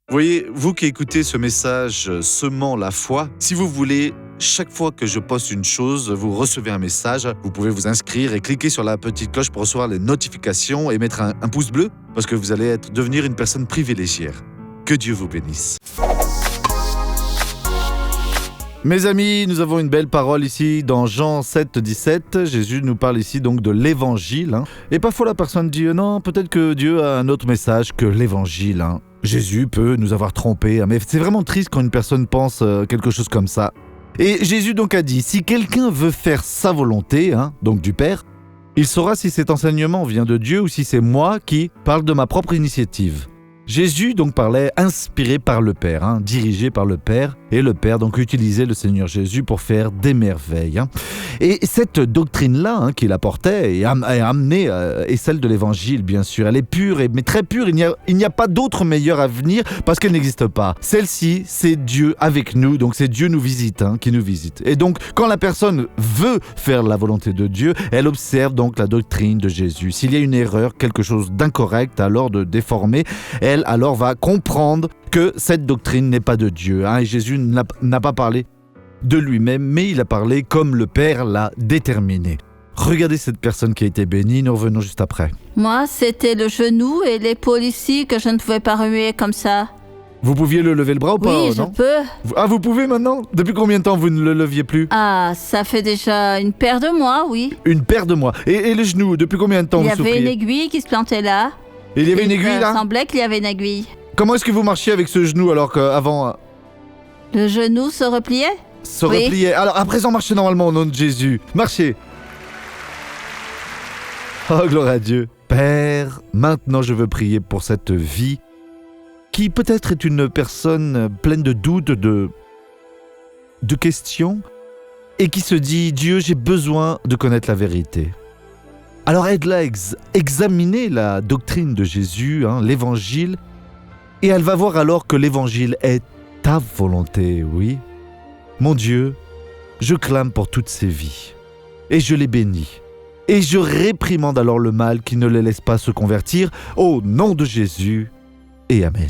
Vous voyez, vous qui écoutez ce message semant la foi, si vous voulez, chaque fois que je poste une chose, vous recevez un message, vous pouvez vous inscrire et cliquer sur la petite cloche pour recevoir les notifications et mettre un pouce bleu parce que vous allez devenir une personne privilégiée. Que Dieu vous bénisse. Mes amis, nous avons une belle parole ici dans Jean 7, 17. Jésus nous parle ici donc de l'évangile. Et parfois la personne dit non, peut-être que Dieu a un autre message que l'évangile. Jésus peut nous avoir trompés. Mais c'est vraiment triste quand une personne pense quelque chose comme ça. Et Jésus donc a dit, si quelqu'un veut faire sa volonté, donc du Père, il saura si cet enseignement vient de Dieu ou si c'est moi qui parle de ma propre initiative. Jésus donc parlait inspiré par le Père, dirigé par le Père, et le Père donc utilisait le Seigneur Jésus pour faire des merveilles. Et cette doctrine-là qu'il apportait et amenée est celle de l'Évangile, bien sûr. Elle est pure, mais très pure. Il n'y a pas d'autre meilleure à venir parce qu'elle n'existe pas. Celle-ci, c'est Dieu avec nous, donc c'est Dieu nous visite, qui nous visite. Et donc, quand la personne veut faire la volonté de Dieu, elle observe donc la doctrine de Jésus. S'il y a une erreur, quelque chose d'incorrect, alors de déformé, elle alors va comprendre que cette doctrine n'est pas de Dieu. Et Jésus n'a pas parlé de lui-même, mais il a parlé comme le Père l'a déterminé. Regardez cette personne qui a été bénie, nous revenons juste après. Moi, c'était le genou et l'épaule ici que je ne pouvais pas remuer comme ça. Vous pouviez le lever le bras ou pas? Oui, je peux. Vous pouvez maintenant? Depuis combien de temps vous ne le leviez plus? Ça fait déjà une paire de mois, oui. Une paire de mois. Et le genou, depuis combien de temps vous souffriez? Il y avait une aiguille qui se plantait là. Et il y avait une aiguille là? Il semblait qu'il y avait une aiguille. Comment est-ce que vous marchiez avec ce genou alors qu'avant... Le genou se repliait? Repliait. Alors à présent, marchez normalement au nom de Jésus. Marchez. Oh, gloire à Dieu. Père, maintenant je veux prier pour cette vie qui peut-être est une personne pleine de doutes, de questions, et qui se dit, Dieu, j'ai besoin de connaître la vérité. Alors aide-la à examiner la doctrine de Jésus, l'évangile, et elle va voir alors que l'évangile est ta volonté, oui. Mon Dieu, je clame pour toutes ces vies, et je les bénis. Et je réprimande alors le mal qui ne les laisse pas se convertir, au nom de Jésus, et Amen.